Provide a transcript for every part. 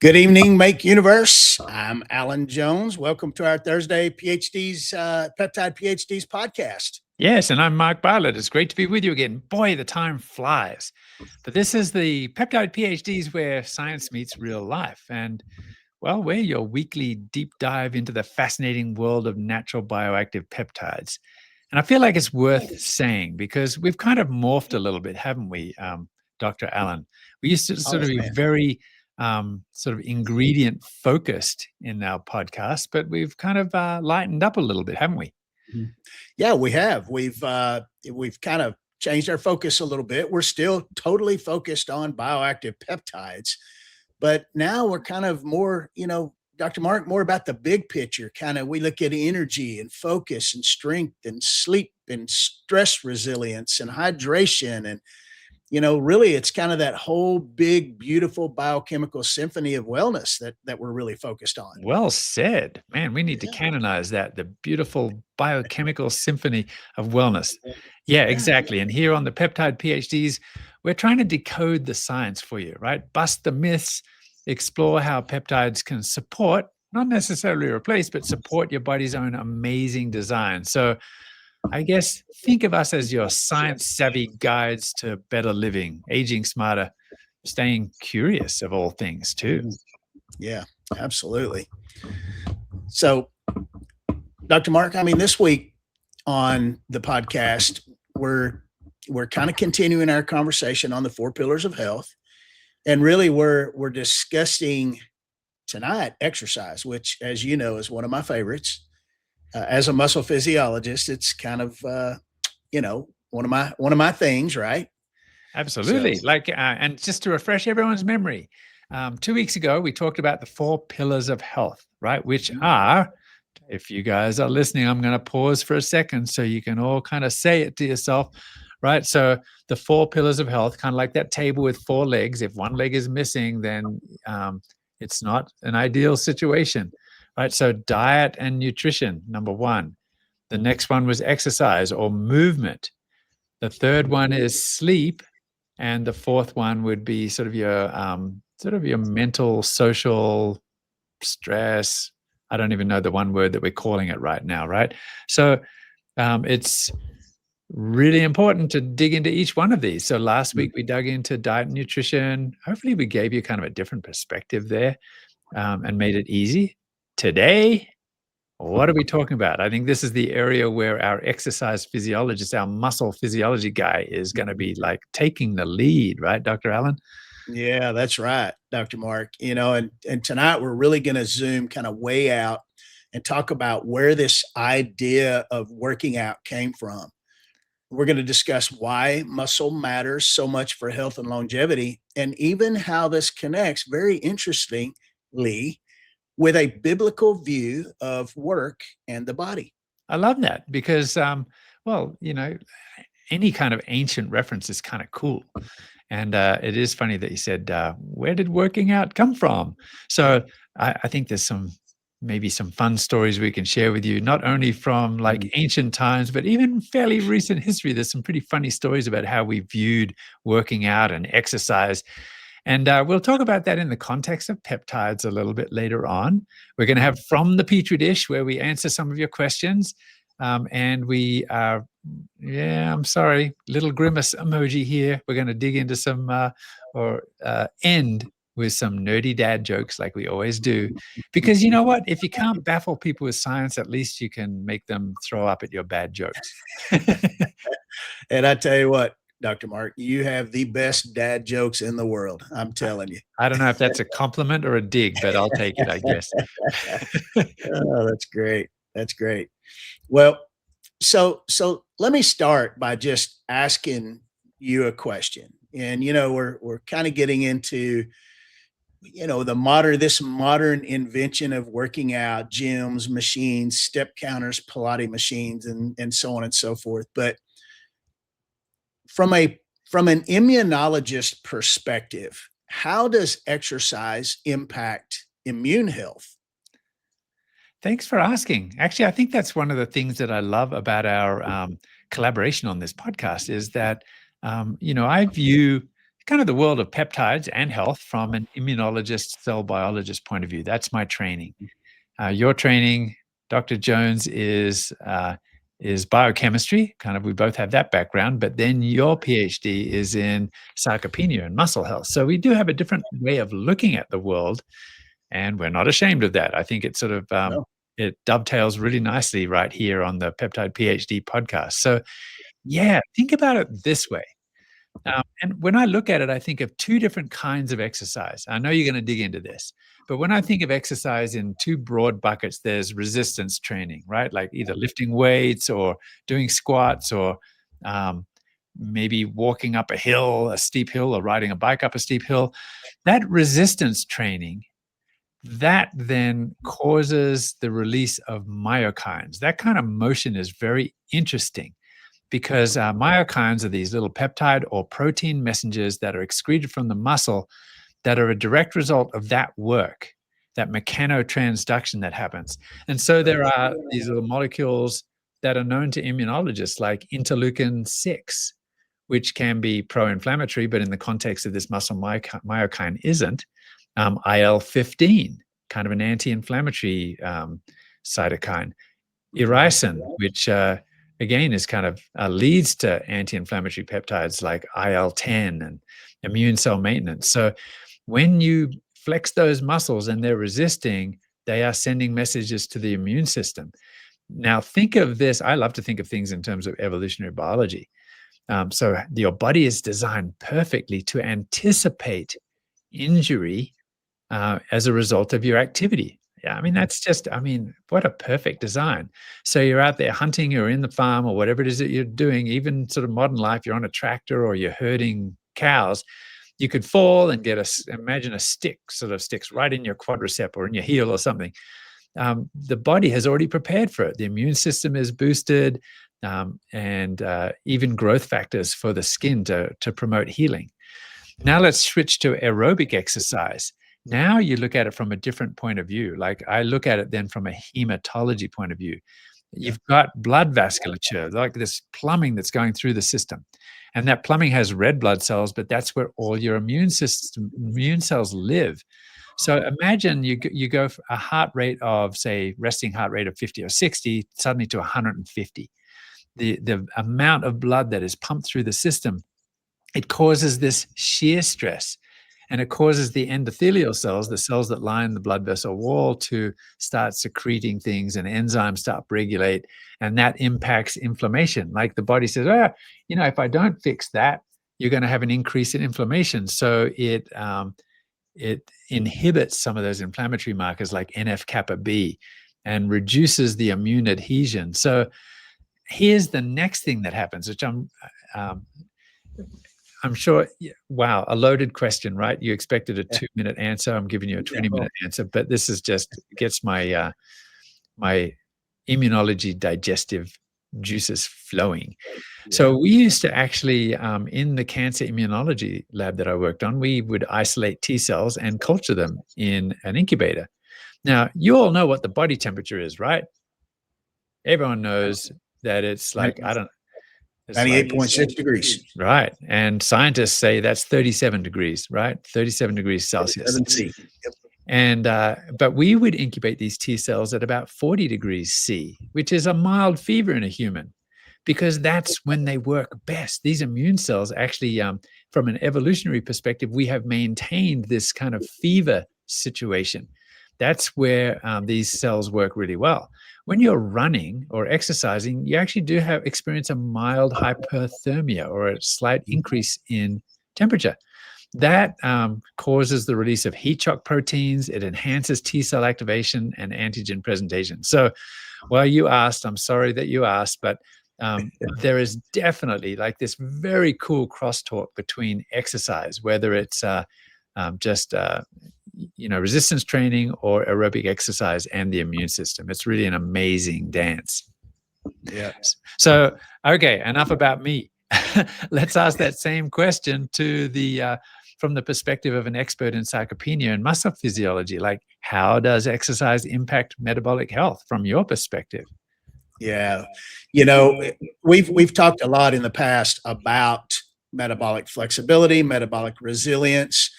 Good evening, Make Universe. I'm Alan Jones. Welcome to our Thursday Peptide PhDs podcast. Yes, and I'm Mark Bartlett. It's great to be with you again. Boy, the time flies. But this is the Peptide PhDs where science meets real life. And, well, we're your weekly deep dive into the fascinating world of natural bioactive peptides. And I feel like it's worth saying because we've kind of morphed a little bit, haven't we, Dr. Allen? We used to sort of be very sort of ingredient focused in our podcast, but we've kind of lightened up a little bit, haven't we? Yeah, we have. We've kind of changed our focus a little bit. We're still totally focused on bioactive peptides, but now we're kind of more, Dr. Mark, more about the big picture. Kind of, we look at energy and focus and strength and sleep and stress resilience and hydration and really it's kind of that whole big, beautiful biochemical symphony of wellness that we're really focused on. Well said. Man, we need to canonize that, the beautiful biochemical symphony of wellness. Yeah, exactly. And here on the Peptide PhDs, we're trying to decode the science for you, right? Bust the myths, explore how peptides can support, not necessarily replace, but support your body's own amazing design. So I guess think of us as your science-savvy guides to better living, aging smarter, staying curious of all things too. Yeah, absolutely. So, Dr. Mark, this week on the podcast, we're kind of continuing our conversation on the 4 pillars of health. And really we're discussing tonight exercise, which, as you know, is one of my favorites. As a muscle physiologist, it's kind of, one of my things, right? Absolutely. And just to refresh everyone's memory, 2 weeks ago, we talked about the 4 pillars of health, right? Which are, if you guys are listening, I'm going to pause for a second so you can all kind of say it to yourself, right? So the 4 pillars of health, kind of like that table with 4 legs. If one leg is missing, then it's not an ideal situation. Right, so diet and nutrition, number 1. The next one was exercise or movement. The third one is sleep, and the fourth one would be sort of your mental, social stress. I don't even know the one word that we're calling it right now, right? So it's really important to dig into each one of these. So last week we dug into diet and nutrition. Hopefully we gave you kind of a different perspective there and made it easy. Today, what are we talking about? I think this is the area where our exercise physiologist, our muscle physiology guy is going to be like taking the lead, right, Dr. Allen? Yeah, that's right, Dr. Mark. And tonight we're really going to zoom kind of way out and talk about where this idea of working out came from. We're going to discuss why muscle matters so much for health and longevity, and even how this connects, very interestingly, with a biblical view of work and the body. I love that because, any kind of ancient reference is kind of cool. And it is funny that you said, where did working out come from? So I think there's maybe some fun stories we can share with you, not only from like ancient times, but even fairly recent history. There's some pretty funny stories about how we viewed working out and exercise. And we'll talk about that in the context of peptides a little bit later on. We're going to have From the Petri Dish, where we answer some of your questions. And we are, I'm sorry, little grimace emoji here. We're going to dig into some, end with some nerdy dad jokes like we always do. Because you know what? If you can't baffle people with science, at least you can make them throw up at your bad jokes. And I tell you what, Dr. Mark, you have the best dad jokes in the world. I'm telling you. I don't know if that's a compliment or a dig, but I'll take it, I guess. Oh, that's great. That's great. Well, so let me start by just asking you a question. And we're kind of getting into this modern invention of working out, gyms, machines, step counters, Pilates machines, and so on and so forth. But from an immunologist perspective, how does exercise impact immune health? Thanks for asking. Actually, I think that's one of the things that I love about our collaboration on this podcast is that, I view kind of the world of peptides and health from an immunologist, cell biologist point of view. That's my training. Your training, Dr. Jones, is biochemistry. Kind of, we both have that background, but then your PhD is in sarcopenia and muscle health. So we do have a different way of looking at the world, and we're not ashamed of that. I think it sort of it dovetails really nicely right here on the Peptide PhD podcast. So yeah, think about it this way. And when I look at it, I think of two different kinds of exercise. I know you're going to dig into this, but when I think of exercise in two broad buckets, there's resistance training, right? Like either lifting weights or doing squats or maybe walking up a steep hill, or riding a bike up a steep hill. That resistance training, that then causes the release of myokines. That kind of motion is very interesting, because myokines are these little peptide or protein messengers that are excreted from the muscle that are a direct result of that work, that mechanotransduction that happens. And so there are these little molecules that are known to immunologists, like interleukin 6, which can be pro-inflammatory, but in the context of this muscle myokine isn't. IL-15, kind of an anti-inflammatory cytokine. Irisin, which again is kind of leads to anti-inflammatory peptides like IL-10 and immune cell maintenance. So when you flex those muscles and they're resisting, they are sending messages to the immune system. Now think of this. I love to think of things in terms of evolutionary biology. So your body is designed perfectly to anticipate injury as a result of your activity. Yeah, I mean, that's just, what a perfect design. So you're out there hunting or in the farm or whatever it is that you're doing, even sort of modern life, you're on a tractor or you're herding cows, you could fall and imagine a stick sort of sticks right in your quadricep or in your heel or something. The body has already prepared for it. The immune system is boosted, and even growth factors for the skin to promote healing. Now let's switch to aerobic exercise. Now you look at it from a different point of view. Like I look at it then from a hematology point of view. You've got blood vasculature, like this plumbing that's going through the system. And that plumbing has red blood cells, but that's where all your immune cells live. So imagine you go for a heart rate of, say, resting heart rate of 50 or 60, suddenly to 150. The amount of blood that is pumped through the system, it causes this shear stress. And it causes the endothelial cells, the cells that line the blood vessel wall, to start secreting things, and enzymes start to regulate, and that impacts inflammation. Like the body says, if I don't fix that, you're going to have an increase in inflammation. So it inhibits some of those inflammatory markers like NF-kappa B and reduces the immune adhesion. So here's the next thing that happens, which I'm sure, wow, a loaded question, right? You expected a 2-minute answer. I'm giving you a 20-minute answer, but this is just gets my my immunology digestive juices flowing. So we used to actually, in the cancer immunology lab that I worked on, we would isolate T cells and culture them in an incubator. Now, you all know what the body temperature is, right? Everyone knows that it's like, 98.6 degrees. Right. And scientists say that's 37 degrees, right? 37 degrees Celsius. Yep. And but we would incubate these T cells at about 40 degrees C, which is a mild fever in a human, because that's when they work best. These immune cells actually, from an evolutionary perspective, we have maintained this kind of fever situation. That's where these cells work really well. When you're running or exercising, you actually do experience a mild hyperthermia, or a slight increase in temperature. That causes the release of heat shock proteins. It enhances T cell activation and antigen presentation. So, well, you asked, I'm sorry that you asked, but there is definitely like this very cool crosstalk between exercise, whether it's just resistance training or aerobic exercise, and the immune system. It's really an amazing dance. Yeah. So, okay, enough about me. Let's ask that same question to from the perspective of an expert in sarcopenia and muscle physiology. Like, how does exercise impact metabolic health from your perspective? Yeah. We've talked a lot in the past about metabolic flexibility, metabolic resilience.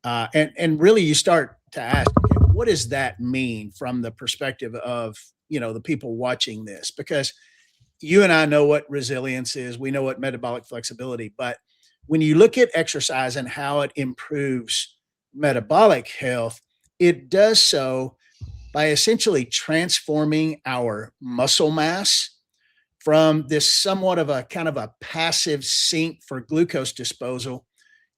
And really you start to ask, okay, what does that mean from the perspective of, the people watching this? Because you and I know what resilience is. We know what metabolic flexibility, but when you look at exercise and how it improves metabolic health, it does so by essentially transforming our muscle mass from this somewhat of a kind of a passive sink for glucose disposal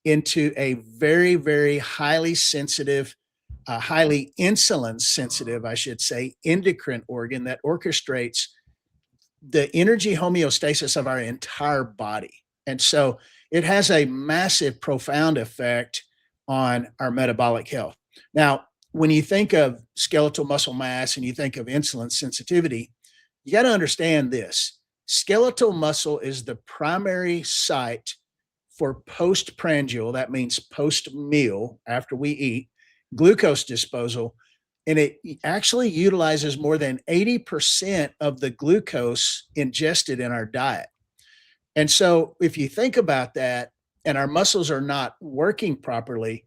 into a very, very highly sensitive, highly insulin sensitive, I should say, endocrine organ that orchestrates the energy homeostasis of our entire body. And so it has a massive, profound effect on our metabolic health. Now, when you think of skeletal muscle mass and you think of insulin sensitivity, you got to understand this. Skeletal muscle is the primary site for postprandial, that means post meal, after we eat, glucose disposal. And it actually utilizes more than 80% of the glucose ingested in our diet. And so if you think about that and our muscles are not working properly,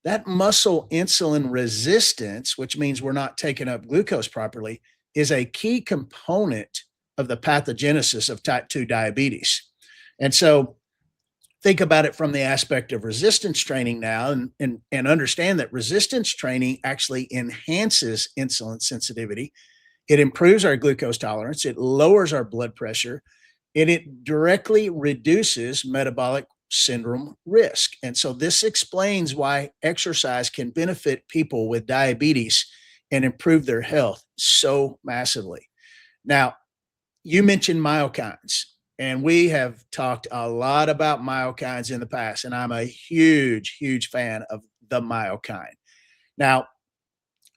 that muscle insulin resistance, which means we're not taking up glucose properly, is a key component of the pathogenesis of type 2 diabetes. And so think about it from the aspect of resistance training now and understand that resistance training actually enhances insulin sensitivity. It improves our glucose tolerance. It lowers our blood pressure, and it directly reduces metabolic syndrome risk. And so this explains why exercise can benefit people with diabetes and improve their health so massively. Now, you mentioned myokines, and we have talked a lot about myokines in the past, and I'm a huge, huge fan of the myokine. Now,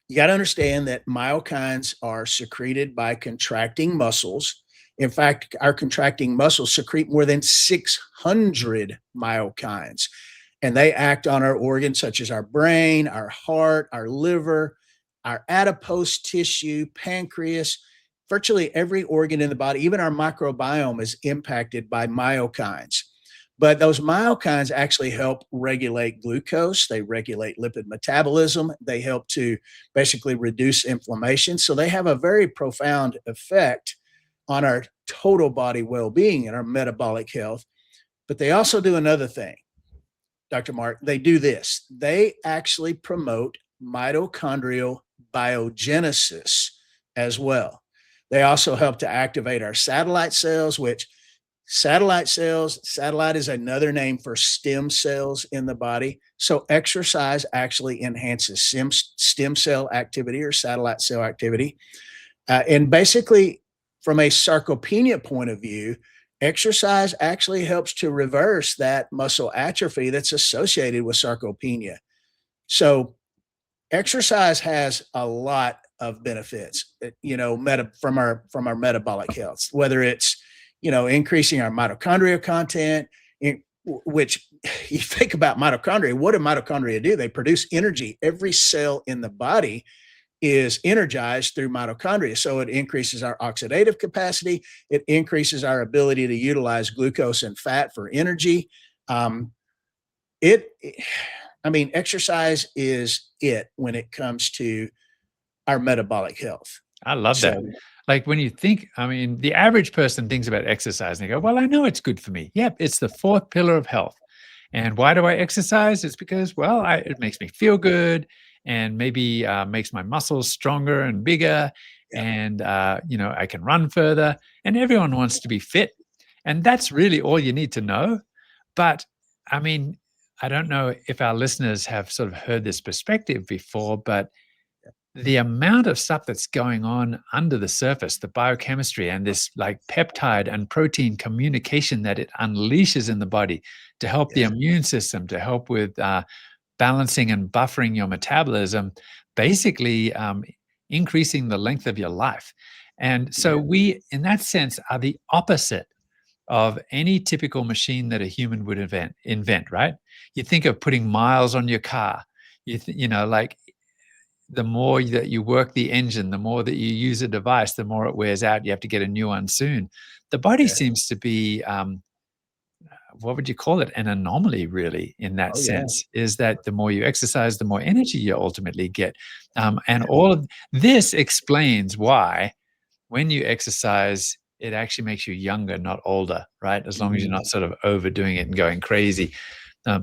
you got to understand that myokines are secreted by contracting muscles. In fact, our contracting muscles secrete more than 600 myokines, and they act on our organs such as our brain, our heart, our liver, our adipose tissue, pancreas. Virtually every organ in the body, even our microbiome, is impacted by myokines. But those myokines actually help regulate glucose. They regulate lipid metabolism. They help to basically reduce inflammation. So they have a very profound effect on our total body well-being and our metabolic health. But they also do another thing, Dr. Mark. They do this. They actually promote mitochondrial biogenesis as well. They also help to activate our satellite cells, which satellite is another name for stem cells in the body. So exercise actually enhances stem cell activity or satellite cell activity. And basically, from a sarcopenia point of view, exercise actually helps to reverse that muscle atrophy that's associated with sarcopenia. So exercise has a lot of benefits, from our metabolic health, whether it's, increasing our mitochondria content, which you think about mitochondria, what do mitochondria do? They produce energy. Every cell in the body is energized through mitochondria. So it increases our oxidative capacity. It increases our ability to utilize glucose and fat for energy. Exercise is it when it comes to our metabolic health. I love that. Like when you think, the average person thinks about exercise and they go, well, I know it's good for me. Yep, it's the fourth pillar of health. And why do I exercise? It's because, it makes me feel good and maybe makes my muscles stronger and bigger. Yeah. And, I can run further. And everyone wants to be fit. And that's really all you need to know. But, I don't know if our listeners have sort of heard this perspective before, but the amount of stuff that's going on under the surface, the biochemistry and this like peptide and protein communication that it unleashes in the body to help the immune system, to help with balancing and buffering your metabolism, basically increasing the length of your life. And so we, in that sense, are the opposite of any typical machine that a human would invent, right? You think of putting miles on your car, the more that you work the engine, the more that you use a device, the more it wears out. You have to get a new one soon. The body seems to be, what would you call it? An anomaly, really, in that Oh, yeah. sense, is that the more you exercise, the more energy you ultimately get. And all of this explains why when you exercise, it actually makes you younger, not older, right? As long as you're not sort of overdoing it and going crazy.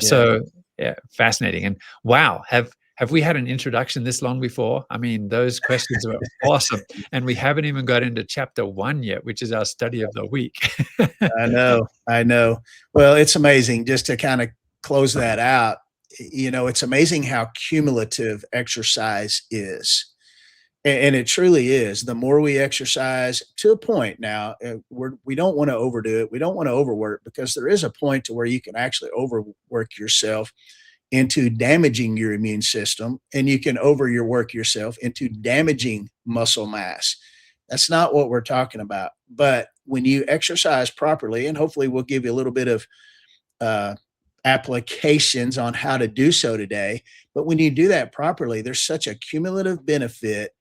So yeah, fascinating. And wow, have we had an introduction this long before? I mean, those questions are awesome. And we haven't even got into chapter 1 yet, which is our study of the week. I know. Well, it's amazing just to kind of close that out. It's amazing how cumulative exercise is. And it truly is. The more we exercise to a point now, we don't want to overdo it. We don't want to overwork, because there is a point to where you can actually overwork yourself into damaging your immune system, and you can overwork yourself into damaging muscle mass. That's not what we're talking about. But when you exercise properly, and hopefully we'll give you a little bit of uh, applications on how to do so today. But when you do that properly, there's such a cumulative benefit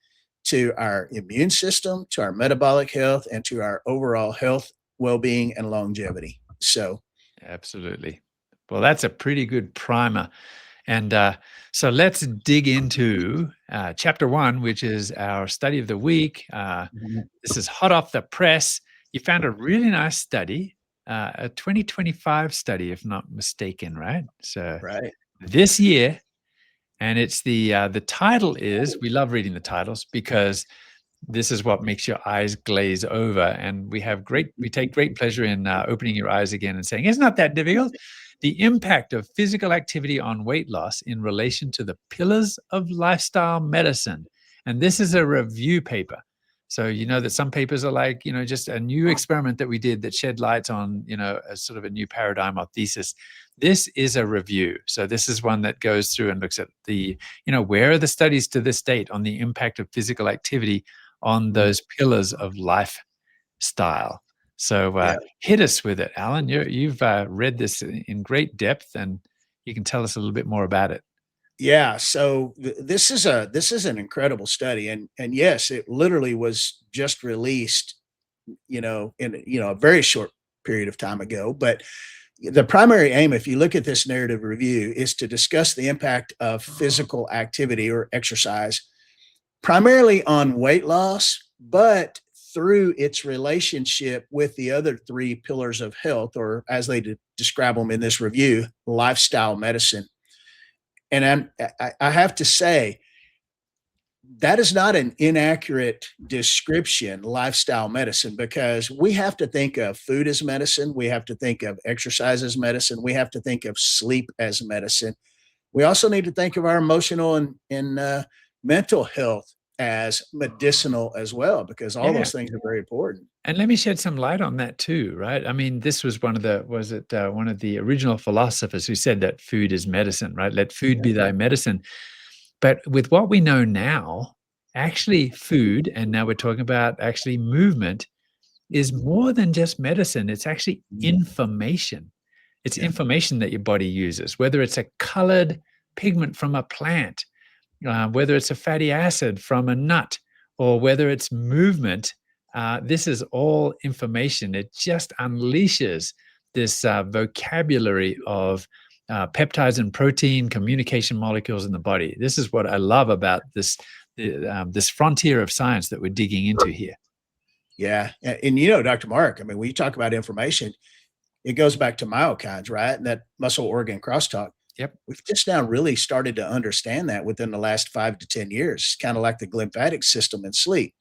to our immune system, to our metabolic health, and to our overall health, well-being, and longevity. So, absolutely. Well, that's a pretty good primer. And so let's dig into chapter 1, which is our study of the week. This is hot off the press. You found a really nice study, a 2025 study, if not mistaken, right? So right. This year, and it's the title is, we love reading the titles because this is what makes your eyes glaze over. And we take great pleasure in opening your eyes again and saying, it's not that difficult. The impact of physical activity on weight loss in relation to the pillars of lifestyle medicine. And this is a review paper. So you know that some papers are like, just a new experiment that we did that shed light on, a sort of a new paradigm or thesis. This is a review. So this is one that goes through and looks at the, where are the studies to this date on the impact of physical activity on those pillars of lifestyle. So hit us with it, Alan. You've read this in great depth, and you can tell us a little bit more about it. Yeah. So this is an incredible study, and yes, it literally was just released, in a very short period of time ago. But the primary aim, if you look at this narrative review, is to discuss the impact of physical activity or exercise, primarily on weight loss, but through its relationship with the other 3 pillars of health, or as they describe them in this review, lifestyle medicine. And I have to say, that is not an inaccurate description, lifestyle medicine, because we have to think of food as medicine. We have to think of exercise as medicine. We have to think of sleep as medicine. We also need to think of our emotional and mental health as medicinal as well, because all those things are very important. And let me shed some light on that too, right? I mean, this was one of the original philosophers who said that food is medicine, right? Let food be thy medicine. But with what we know now, actually food, and now we're talking about actually movement, is more than just medicine. It's actually information. It's information that your body uses, whether it's a colored pigment from a plant, whether it's a fatty acid from a nut, or whether it's movement. This is all information. It just unleashes this vocabulary of peptides and protein communication molecules in the body. This is what I love about this frontier of science that we're digging into here. Yeah. And Dr. Mark, I mean, when you talk about information, it goes back to myokines, right? And that muscle organ crosstalk. Yep. We've just now really started to understand that within the last 5 to 10 years, kind of like the lymphatic system in sleep.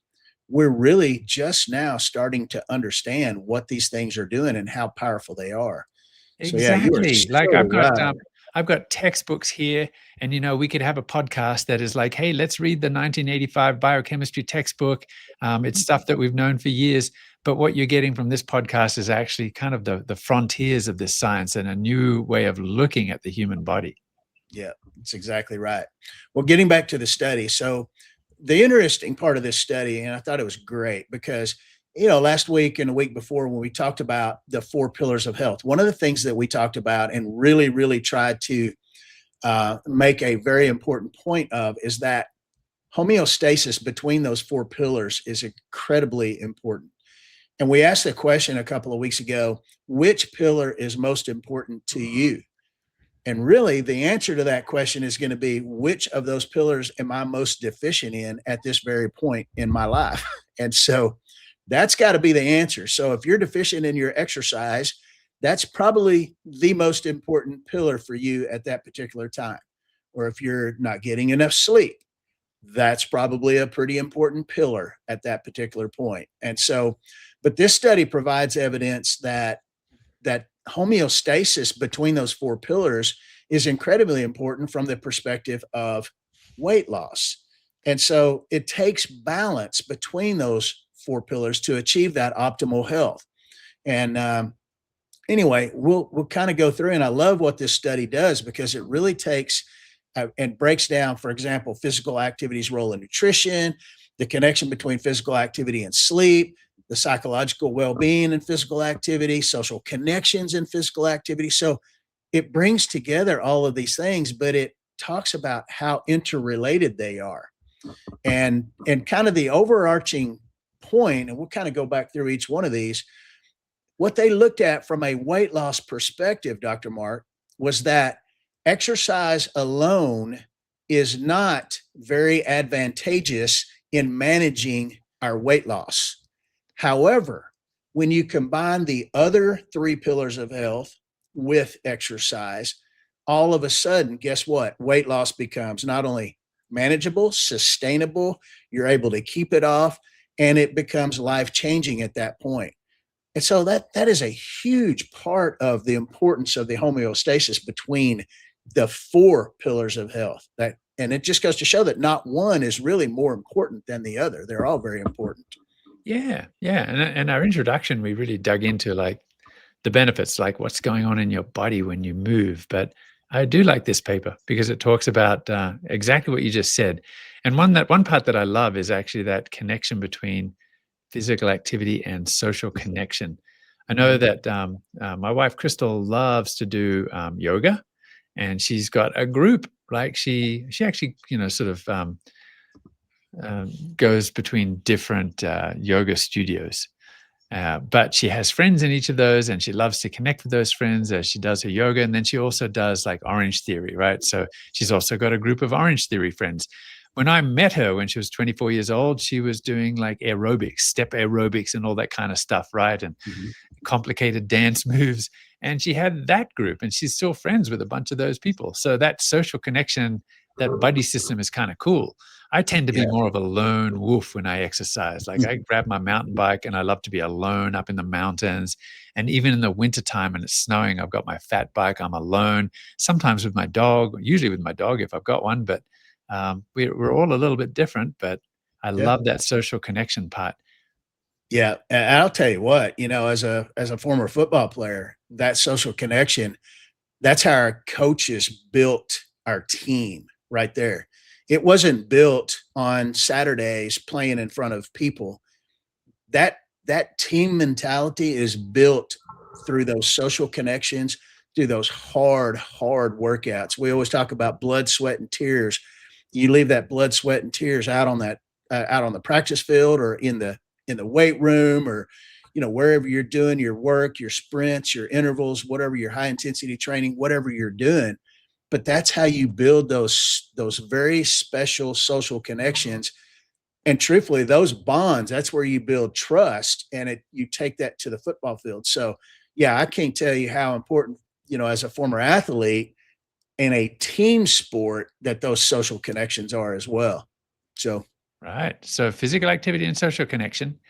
We're really just now starting to understand what these things are doing and how powerful they are. Exactly. So yeah, I've got textbooks here, and we could have a podcast that is like, hey, let's read the 1985 biochemistry textbook. It's stuff that we've known for years, but what you're getting from this podcast is actually kind of the frontiers of this science and a new way of looking at the human body. Yeah, that's exactly right. Well, getting back to the study. So the interesting part of this study, and I thought it was great because, last week and the week before when we talked about the 4 pillars of health, one of the things that we talked about and really, really tried to make a very important point of is that homeostasis between those 4 pillars is incredibly important. And we asked the question a couple of weeks ago, which pillar is most important to you? And really, the answer to that question is going to be, which of those pillars am I most deficient in at this very point in my life? And so that's got to be the answer. So if you're deficient in your exercise, that's probably the most important pillar for you at that particular time. Or if you're not getting enough sleep, that's probably a pretty important pillar at that particular point. And so, but this study provides evidence that homeostasis between those four pillars is incredibly important from the perspective of weight loss. And so it takes balance between those four pillars to achieve that optimal health. And anyway, we'll kind of go through, and I love what this study does because it really takes and breaks down, for example, physical activity's role in nutrition, the connection between physical activity and sleep, the psychological well-being in physical activity, social connections in physical activity. So it brings together all of these things, but it talks about how interrelated they are. And kind of the overarching point, and we'll kind of go back through each one of these, what they looked at from a weight loss perspective, Dr. Mark, was that exercise alone is not very advantageous in managing our weight loss. However, when you combine the other three pillars of health with exercise, all of a sudden, guess what? Weight loss becomes not only manageable, sustainable, you're able to keep it off, and it becomes life-changing at that point. And so that is a huge part of the importance of the homeostasis between the four pillars of health. And it just goes to show that not one is really more important than the other. They're all very important. Yeah. And our introduction, we really dug into like the benefits, like what's going on in your body when you move. But I do like this paper because it talks about exactly what you just said. And one part that I love is actually that connection between physical activity and social connection. I know that my wife Crystal loves to do yoga, and she's got a group. Like she actually sort of goes between different yoga studios. But she has friends in each of those, and she loves to connect with those friends as she does her yoga. And then she also does like Orange Theory, right? So she's also got a group of Orange Theory friends. When I met her when she was 24 years old, she was doing like aerobics, step aerobics and all that kind of stuff, right? And complicated dance moves. And she had that group, and she's still friends with a bunch of those people. So that social connection, that buddy system is kind of cool. I tend to be more of a lone wolf when I exercise. Like I grab my mountain bike and I love to be alone up in the mountains. And even in the wintertime and it's snowing, I've got my fat bike, I'm alone, sometimes with my dog, usually with my dog if I've got one. But we're all a little bit different, but I love that social connection part. Yeah. And I'll tell you what, as a former football player, that social connection, that's how our coaches built our team right there. It wasn't built on Saturdays playing in front of people. That team mentality is built through those social connections, through those hard workouts. We always talk about blood, sweat, and tears. You leave that blood, sweat, and tears out on the practice field or in the weight room, or wherever you're doing your work, your sprints, your intervals, whatever your high intensity training, whatever you're doing. But that's how you build those very special social connections. And truthfully, those bonds, that's where you build trust, and you take that to the football field. So yeah, I can't tell you how important, as a former athlete in a team sport, that those social connections are as well. So right. So physical activity and social connection.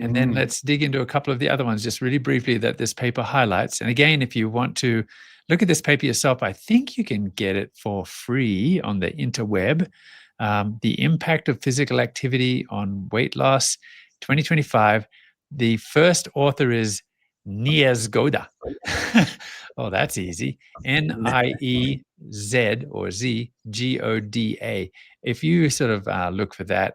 And then let's dig into a couple of the other ones just really briefly that this paper highlights. And again, if you want to look at this paper yourself, I think you can get it for free on the interweb. The Impact of Physical Activity on Weight Loss, 2025. The first author is Niezgoda. Oh, that's easy. Niez or Z Goda. If you sort of look for that,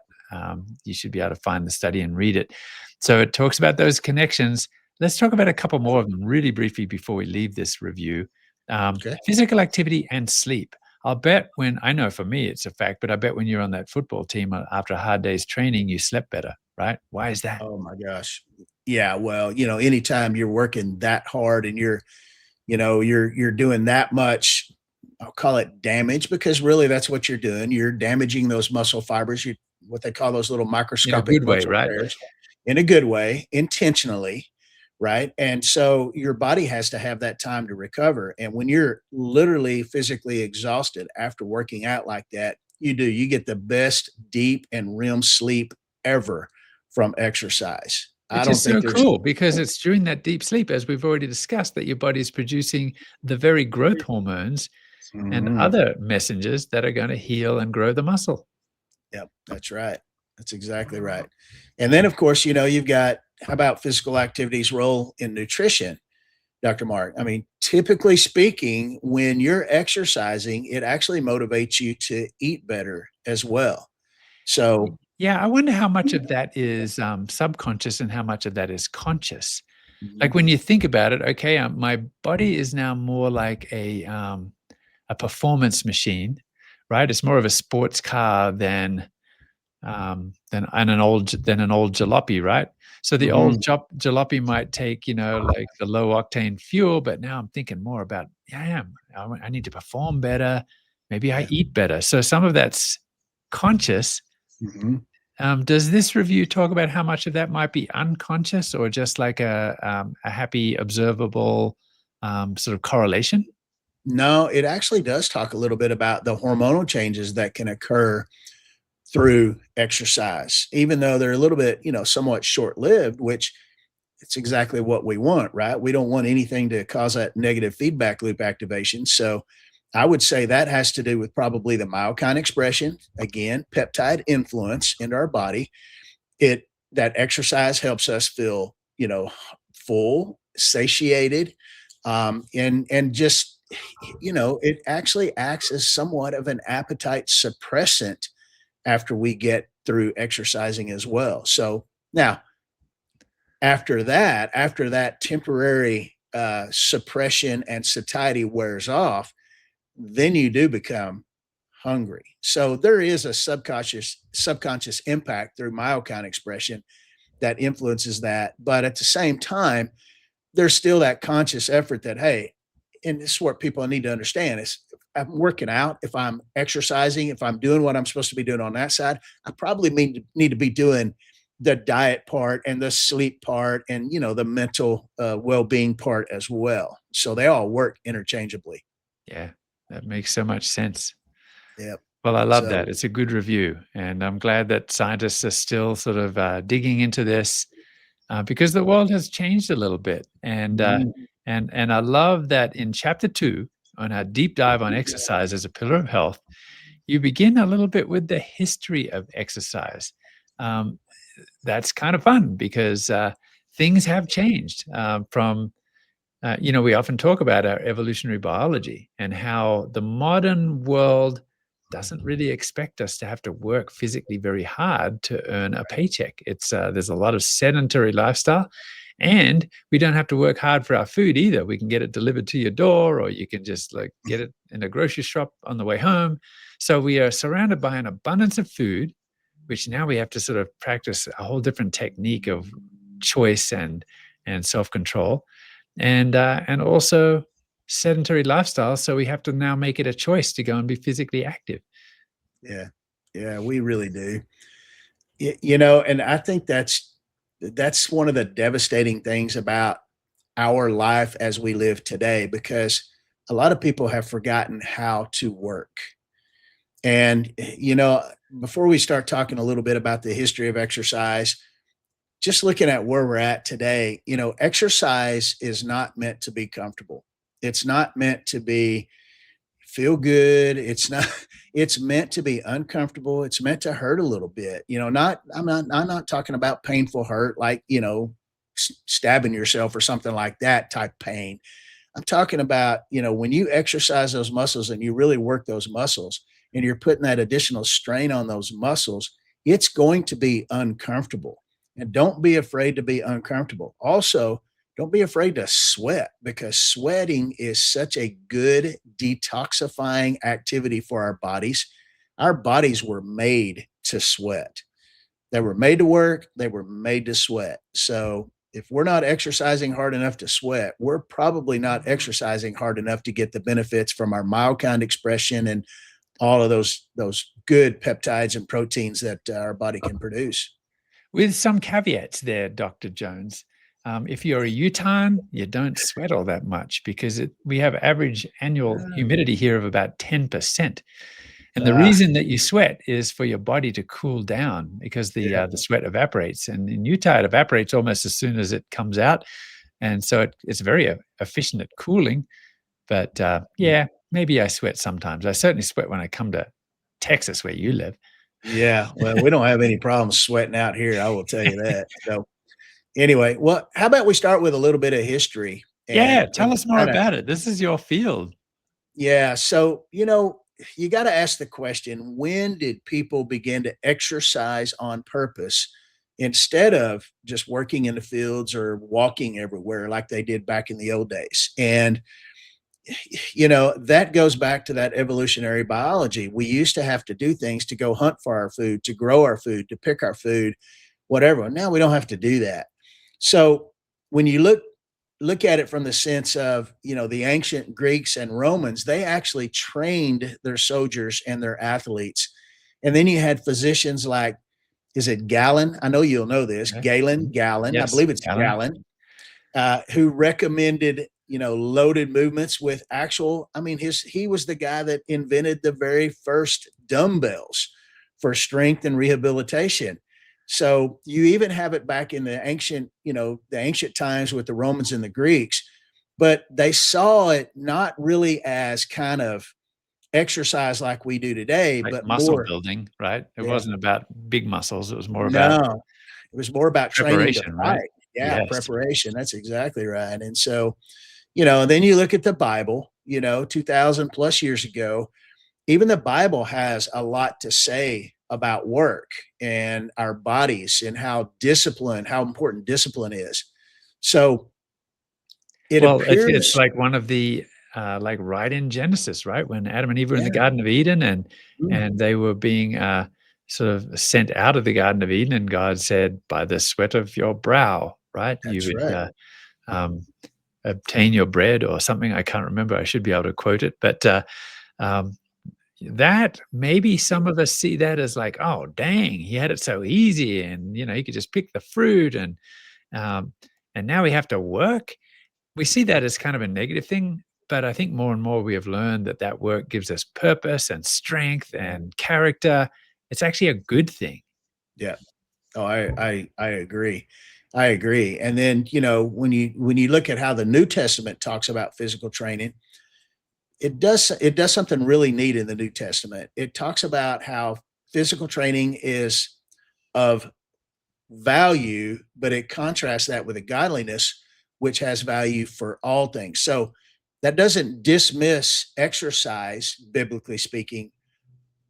you should be able to find the study and read it. So it talks about those connections. Let's talk about a couple more of them really briefly before we leave this review. Physical activity and sleep. I'll bet I know for me it's a fact, but I bet when you're on that football team after a hard day's training, you slept better, right? Why is that? Oh my gosh. Yeah, well, anytime you're working that hard and you're doing that much, I'll call it damage, because really that's what you're doing. You're damaging those muscle fibers, what they call those little In a microscopic good way, muscle right? tears, in a good way, intentionally, right? And so your body has to have that time to recover. And when you're literally physically exhausted after working out like that, you get the best deep and REM sleep ever from exercise. I Which don't is think so there's cool because it's during that deep sleep, as we've already discussed, that your body is producing the very growth hormones and Mhm. other messengers that are going to heal and grow the muscle. Yep, that's right. That's exactly right. And then, of course, you've got, how about physical activity's role in nutrition, Dr. Mark? I mean, typically speaking, when you're exercising, it actually motivates you to eat better as well. So, Yeah, I wonder how much of that is subconscious and how much of that is conscious. Like mhm, when you think about it, okay, my body is now more like a performance machine, right? It's more of a sports car than an old jalopy, right? So the old mhm, jalopy might take, like the low octane fuel, but now I'm thinking more about, yeah, I need to perform better. Maybe I yeah, eat better. So some of that's conscious. mhm. Does this review talk about how much of that might be unconscious or just like a happy observable sort of correlation? No, it actually does talk a little bit about the hormonal changes that can occur through exercise, even though they're a little bit, somewhat short lived, which it's exactly what we want, right? We don't want anything to cause that negative feedback loop activation. So I would say that has to do with probably the myokine expression, again, peptide influence into our body. That exercise helps us feel, full, satiated, and just, it actually acts as somewhat of an appetite suppressant after we get through exercising as well. So now, after that temporary suppression and satiety wears off, then you do become hungry. So there is a subconscious impact through myokine expression that influences that. But at the same time, there's still that conscious effort that, hey, and this is what people need to understand is, if I'm working out, if I'm exercising, if I'm doing what I'm supposed to be doing on that side, I probably need to be doing the diet part and the sleep part and, the mental well-being part as well. So they all work interchangeably. Yeah, that makes so much sense. Yep. Well, I love So that. It's a good review, and I'm glad that scientists are still sort of digging into this because the world has changed a little bit. mhm, And I love that in chapter 2, on our deep dive on exercise as a pillar of health, you begin a little bit with the history of exercise. Um, that's kind of fun because things have changed from we often talk about our evolutionary biology and how the modern world doesn't really expect us to have to work physically very hard to earn a paycheck. It's there's a lot of sedentary lifestyle, and we don't have to work hard for our food either. We can get it delivered to your door, or you can just like get it in a grocery shop on the way home. So we are surrounded by an abundance of food, which now we have to sort of practice a whole different technique of choice and self control and also sedentary lifestyle. So we have to now make it a choice to go and be physically active. yeah, yeah, we really do. And I think that's one of the devastating things about our life as we live today, because a lot of people have forgotten how to work. And before we start talking a little bit about the history of exercise, just looking at where we're at today, exercise is not meant to be comfortable. It's not meant to be feel good. It's not, it's meant to be uncomfortable. It's meant to hurt a little bit. I'm not talking about painful hurt like, stabbing yourself or something like that type pain. I'm talking about, when you exercise those muscles and you really work those muscles and you're putting that additional strain on those muscles, it's going to be uncomfortable. And don't be afraid to be uncomfortable. Also, don't be afraid to sweat, because sweating is such a good detoxifying activity for our bodies. Our bodies were made to sweat. They were made to work, they were made to sweat. So if we're not exercising hard enough to sweat, we're probably not exercising hard enough to get the benefits from our myokine expression and all of those good peptides and proteins that our body can produce. With some caveats there, Dr. Jones. If you're a Utahn, you don't sweat all that much because we have average annual humidity here of about 10%. And the reason that you sweat is for your body to cool down because the sweat evaporates. And in Utah, it evaporates almost as soon as it comes out. And so it's very efficient at cooling. But maybe I sweat sometimes. I certainly sweat when I come to Texas, where you live. Yeah, well, we don't have any problems sweating out here, I will tell you that. So anyway, well, how about we start with a little bit of history? Tell us more about it. This is your field. Yeah, so, you got to ask the question, when did people begin to exercise on purpose instead of just working in the fields or walking everywhere like they did back in the old days? And that goes back to that evolutionary biology. We used to have to do things to go hunt for our food, to grow our food, to pick our food, whatever. Now we don't have to do that. So when you look at it from the sense of, the ancient Greeks and Romans, they actually trained their soldiers and their athletes. And then you had physicians like, is it Galen? I know you'll know this. Okay. Galen, Yes, I believe it's Galen, who recommended loaded movements with actual, he was the guy that invented the very first dumbbells for strength and rehabilitation. So you even have it back in the ancient times with the Romans and the Greeks, but they saw it not really as kind of exercise like we do today, like but muscle more building, right? It wasn't about big muscles. It was more about it was more about training to preparation, fight. right? Yeah, Yes. preparation. That's exactly right. And so, then you look at the Bible, 2000 plus years ago, even the Bible has a lot to say about work and our bodies and how important discipline is. So it appears it's like one of the like right in Genesis, right? When Adam and Eve were in the Garden of Eden and they were being sort of sent out of the Garden of Eden, and God said, by the sweat of your brow, right? That's You would right. obtain your bread or something. I can't remember. I should be able to quote it. But that maybe some of us see that as like, oh, dang, he had it so easy. And, he could just pick the fruit and now we have to work. We see that as kind of a negative thing. But I think more and more we have learned that work gives us purpose and strength and character. It's actually a good thing. Yeah. Oh, I agree. I agree. And then, when you look at how the New Testament talks about physical training, it does something really neat in the New Testament. It talks about how physical training is of value, but it contrasts that with a godliness, which has value for all things. So that doesn't dismiss exercise, biblically speaking,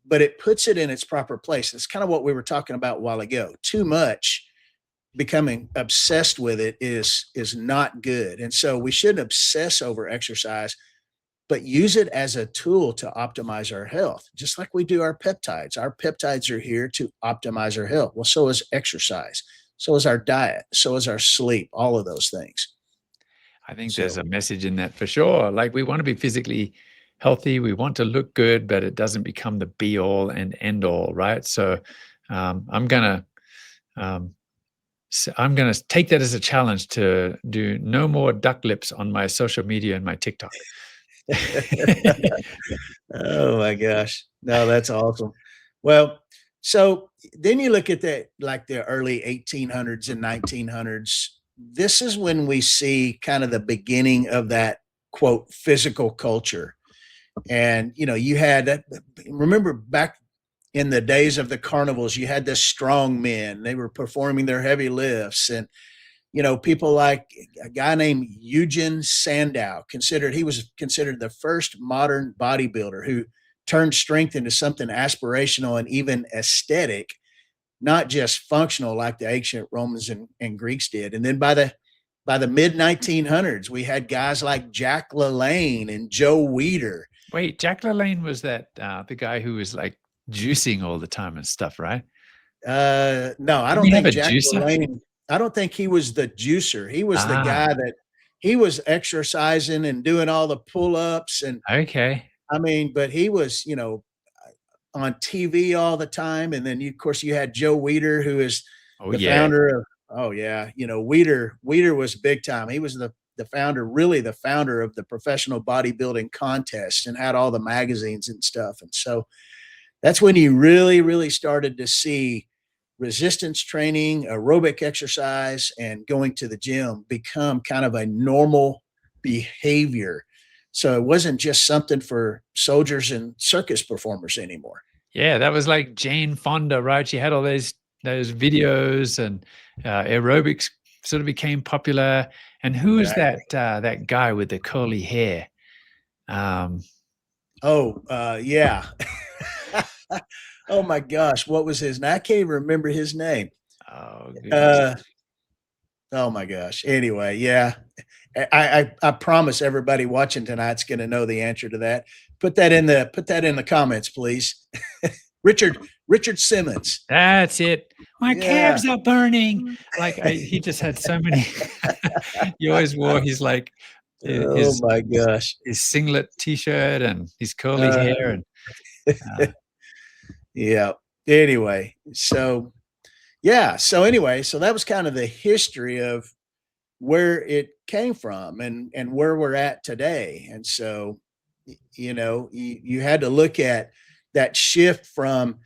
but it puts it in its proper place. That's kind of what we were talking about a while ago. Too much, becoming obsessed with it is not good. And so we shouldn't obsess over exercise, but use it as a tool to optimize our health, just like we do our peptides. Our peptides are here to optimize our health. Well, so is exercise. So is our diet. So is our sleep, all of those things. I think there's a message in that for sure. Like, we want to be physically healthy. We want to look good, but it doesn't become the be all and end all, right? So I'm going to take that as a challenge to do no more duck lips on my social media and my TikTok. Oh my gosh. No, that's awesome. Well, so then you look at that, like the early 1800s and 1900s. This is when we see kind of the beginning of that, quote, physical culture. And, you had that, remember back in the days of the carnivals, you had the strong men, they were performing their heavy lifts. And, people like a guy named Eugen Sandow, he was considered the first modern bodybuilder who turned strength into something aspirational and even aesthetic, not just functional like the ancient Romans and Greeks did. And then by the mid 1900s, we had guys like Jack LaLanne and Joe Weider. Wait, Jack LaLanne was that the guy who was like juicing all the time and stuff, right? No, I don't think Jack LaLanne. I don't think he was the juicer. He was the Ah, guy that he was exercising and doing all the pull-ups. And okay. I mean, but he was, on TV all the time. And then of course you had Joe Weider, who is Oh, the yeah. founder of, oh yeah, Weider was big time. He was the founder, really the founder of the professional bodybuilding contest, and had all the magazines and stuff. And so that's when you really, really started to see resistance training, aerobic exercise, and going to the gym become kind of a normal behavior. So it wasn't just something for soldiers and circus performers anymore. Yeah, that was like Jane Fonda, right? She had all those videos, and aerobics sort of became popular. And who is Exactly. that guy with the curly hair? Um, Oh, yeah. Oh my gosh, what was his name? I can't even remember his name. oh goodness. Uh, oh my gosh. Anyway, yeah. I promise everybody watching tonight's going to know the answer to that. Put that in the comments, please. Richard Simmons. That's it. My Yeah. calves are burning. Like he just had so many. He always wore his like Oh his my gosh. his singlet T-shirt and his curly Uh, hair, and yeah. Anyway, so yeah. So anyway, so that was kind of the history of where it came from and where we're at today. And so, you had to look at that shift from,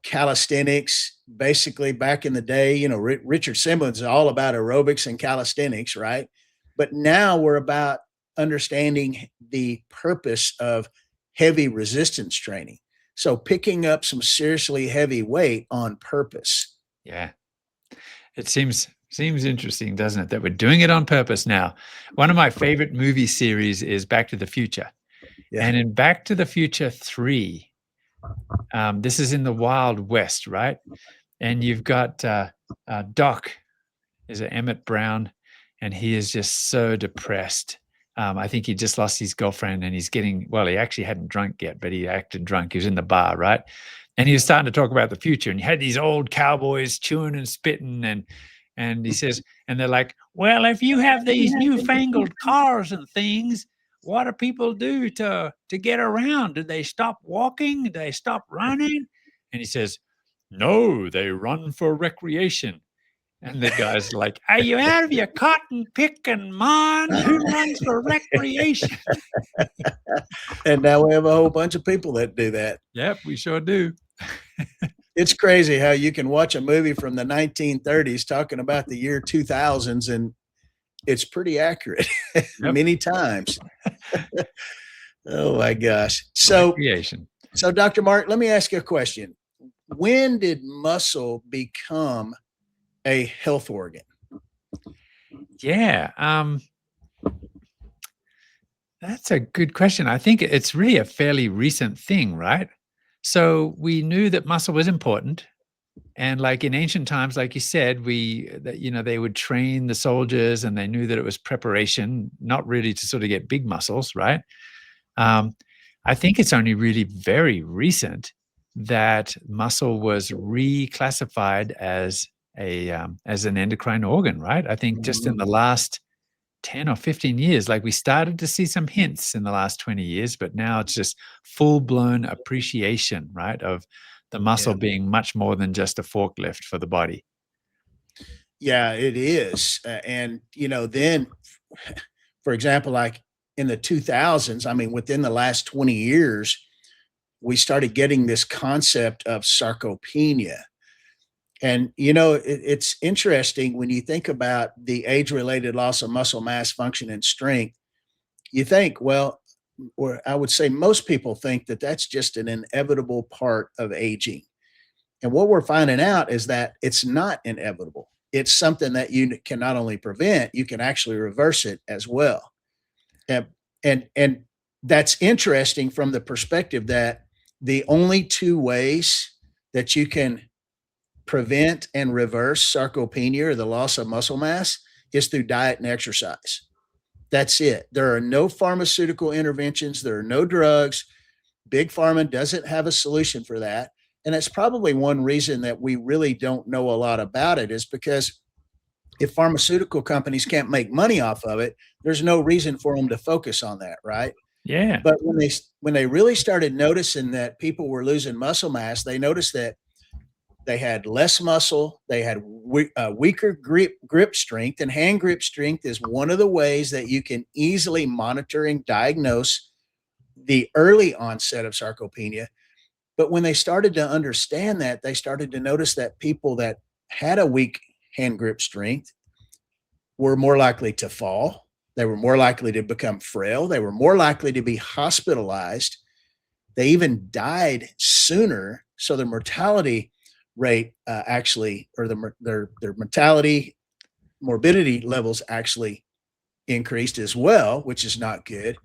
calisthenics, basically back in the day. Richard Simmons is all about aerobics and calisthenics, right? But now we're about understanding the purpose of heavy resistance training. So picking up some seriously heavy weight on purpose. yeah. It seems interesting, doesn't it, that we're doing it on purpose now. One of my favorite movie series is Back to the Future. Yeah. And in Back to the Future 3, this is in the Wild West, right? And you've got Doc, is it Emmett Brown, and he is just so depressed. I think he just lost his girlfriend, and he actually hadn't drunk yet, but he acted drunk. He was in the bar, right? And he was starting to talk about the future, and you had these old cowboys chewing and spitting, and he says, and they're like, well, if you have these newfangled cars and things, what do people do to get around? Do they stop walking? Do they stop running? And he says, no, they run for recreation. And the guy's like, are you out of your cotton picking mind? Who runs for recreation? And now we have a whole bunch of people that do that. Yep, we sure do. It's crazy how you can watch a movie from the 1930s talking about the year 2000s, and it's pretty accurate many times. Oh my gosh. Recreation. So Dr. Mark, let me ask you a question. When did muscle become a health organ? Yeah. That's a good question. I think it's really a fairly recent thing, right? So we knew that muscle was important. And like in ancient times, like you said, they would train the soldiers, and they knew that it was preparation, not really to sort of get big muscles, right? I think it's only really very recent that muscle was reclassified as an endocrine organ, right? I think just in the last 10 or 15 years, like we started to see some hints in the last 20 years, but now it's just full-blown appreciation, right, of the muscle being much more than just a forklift for the body. Yeah, it is. And, then, for example, like in the 2000s, I mean, within the last 20 years, we started getting this concept of sarcopenia. And, it's interesting when you think about the age-related loss of muscle mass, function, and strength. You think, well, or I would say most people think that that's just an inevitable part of aging. And what we're finding out is that it's not inevitable. It's something that you can not only prevent, you can actually reverse it as well. And that's interesting from the perspective that the only two ways that you can prevent and reverse sarcopenia, or the loss of muscle mass, is through diet and exercise. That's it. There are no pharmaceutical interventions. There are no drugs. Big Pharma doesn't have a solution for that. And that's probably one reason that we really don't know a lot about it, is because if pharmaceutical companies can't make money off of it, there's no reason for them to focus on that, right? Yeah. But when they really started noticing that people were losing muscle mass, they noticed that they had less muscle, they had weaker grip strength, and hand grip strength is one of the ways that you can easily monitor and diagnose the early onset of sarcopenia. But when they started to understand that, they started to notice that people that had a weak hand grip strength were more likely to fall. They were more likely to become frail. They were more likely to be hospitalized. They even died sooner. So their mortality rate their mortality morbidity levels actually increased as well, which is not good.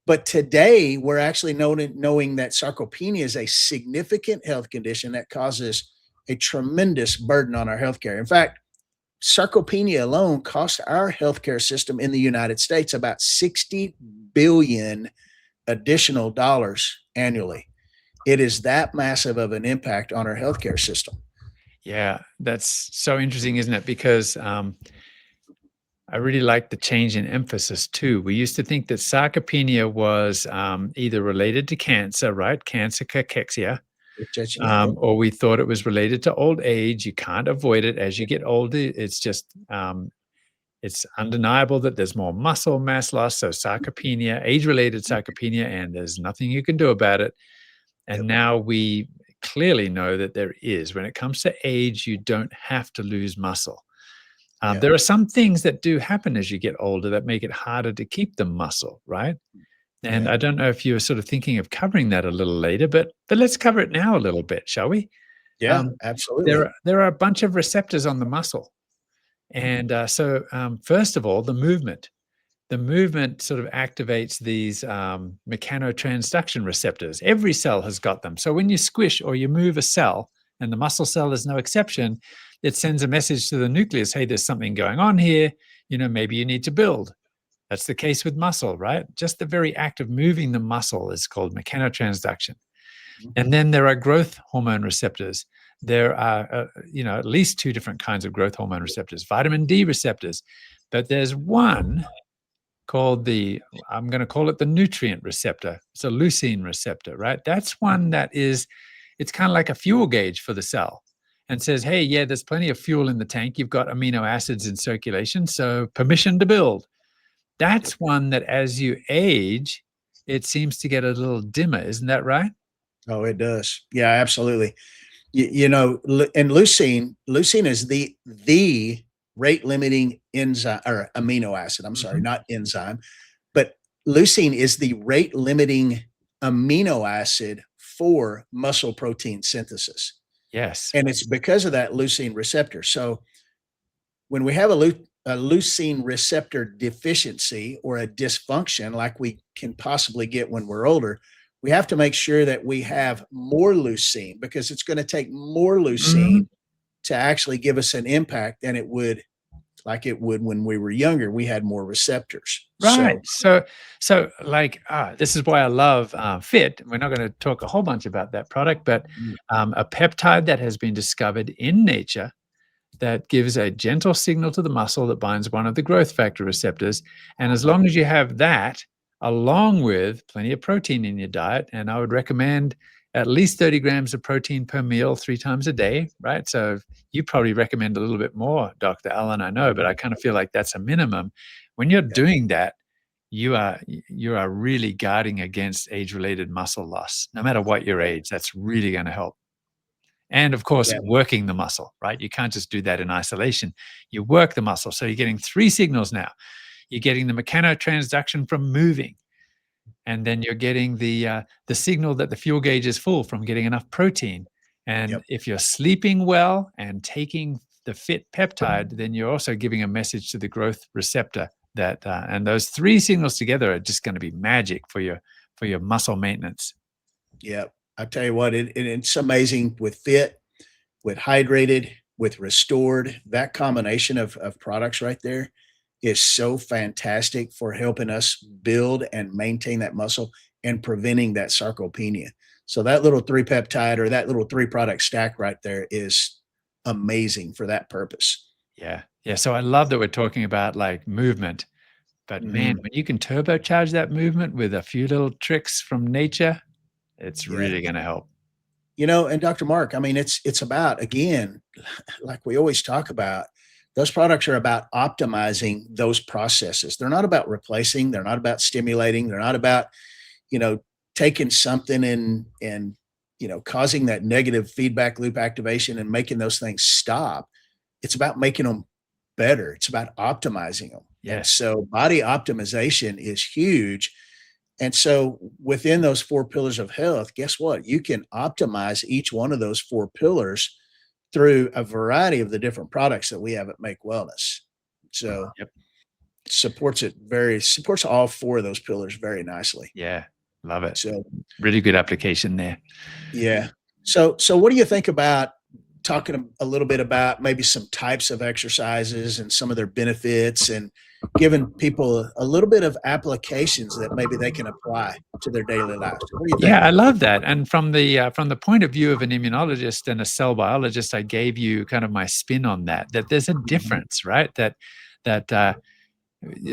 But today we're actually knowing that sarcopenia is a significant health condition that causes a tremendous burden on our healthcare. In fact, sarcopenia alone costs our healthcare system in the United States about $60 billion additional dollars annually. It is that massive of an impact on our healthcare system. Yeah, that's so interesting, isn't it? Because I really like the change in emphasis too. We used to think that sarcopenia was either related to cancer, right? Cancer cachexia. Or we thought it was related to old age. You can't avoid it as you get older. It's just, it's undeniable that there's more muscle mass loss. So sarcopenia, age-related sarcopenia, and there's nothing you can do about it. And now we clearly know that there is. When it comes to age, you don't have to lose muscle. There are some things that do happen as you get older that make it harder to keep the muscle, right? And I don't know if you were sort of thinking of covering that a little later, but let's cover it now a little bit, shall we? Yeah, absolutely. There are a bunch of receptors on the muscle. And so first of all, the movement. The movement sort of activates these mechanotransduction receptors. Every cell has got them. So when you squish or you move a cell, and the muscle cell is no exception, it sends a message to the nucleus, hey, there's something going on here. Maybe you need to build. That's the case with muscle, right? Just the very act of moving the muscle is called mechanotransduction. And then there are growth hormone receptors. There are, at least two different kinds of growth hormone receptors, vitamin D receptors. But there's one called I'm going to call it the nutrient receptor. It's a leucine receptor, right? That's one that it's kind of like a fuel gauge for the cell and says, hey, yeah, there's plenty of fuel in the tank. You've got amino acids in circulation, so permission to build. That's one that as you age, it seems to get a little dimmer. Isn't that right? Oh, it does. Yeah, absolutely. And leucine is the rate limiting enzyme or amino acid. I'm sorry, not enzyme, but leucine is the rate limiting amino acid for muscle protein synthesis. Yes. And it's because of that leucine receptor. So when we have a leucine receptor deficiency or a dysfunction like we can possibly get when we're older, we have to make sure that we have more leucine, because it's going to take more leucine to actually give us an impact than it would when we were younger. We had more receptors. Right. So this is why I love Fit. We're not going to talk a whole bunch about that product, but a peptide that has been discovered in nature that gives a gentle signal to the muscle that binds one of the growth factor receptors. And as long as you have that, along with plenty of protein in your diet, and I would recommend at least 30 grams of protein per meal 3 times a day, right? So you probably recommend a little bit more, Dr. Allen, I know, but I kind of feel like that's a minimum. When you're doing that, you are really guarding against age-related muscle loss. No matter what your age, that's really going to help. And of course, working the muscle, right? You can't just do that in isolation. You work the muscle. So you're getting 3 signals now. You're getting the mechanotransduction from moving. And then you're getting the signal that the fuel gauge is full from getting enough protein. And if you're sleeping well and taking the Fit peptide, then you're also giving a message to the growth receptor that, and those 3 signals together are just going to be magic for your muscle maintenance. Yeah. I tell you what, it's amazing with Fit, with Hydrated, with Restored. That combination of products right there is so fantastic for helping us build and maintain that muscle and preventing that sarcopenia. So that little 3 peptide or that little 3 product stack right there is amazing for that purpose. Yeah. Yeah. So I love that we're talking about like movement, but man, Mhm. when you can turbocharge that movement with a few little tricks from nature, it's Yeah. really going to help. And Dr. Mark, I mean, it's about, again, like we always talk about, those products are about optimizing those processes. They're not about replacing, they're not about stimulating, they're not about, you know, taking something and causing that negative feedback loop activation and making those things stop. It's about making them better. It's about optimizing them. And Yes. so body optimization is huge. And so within those four pillars of health, guess what? You can optimize each one of those four pillars through a variety of the different products that we have at Make Wellness. So Yep. supports all four of those pillars very nicely. Yeah. Love it. So Really good application there. yeah. So what do you think about talking a little bit about maybe some types of exercises and some of their benefits and giving people a little bit of applications that maybe they can apply to their daily lives? What do you think? Yeah, I love that. And from the point of view of an immunologist and a cell biologist, I gave you kind of my spin on that. That there's a Mhm. difference, right? That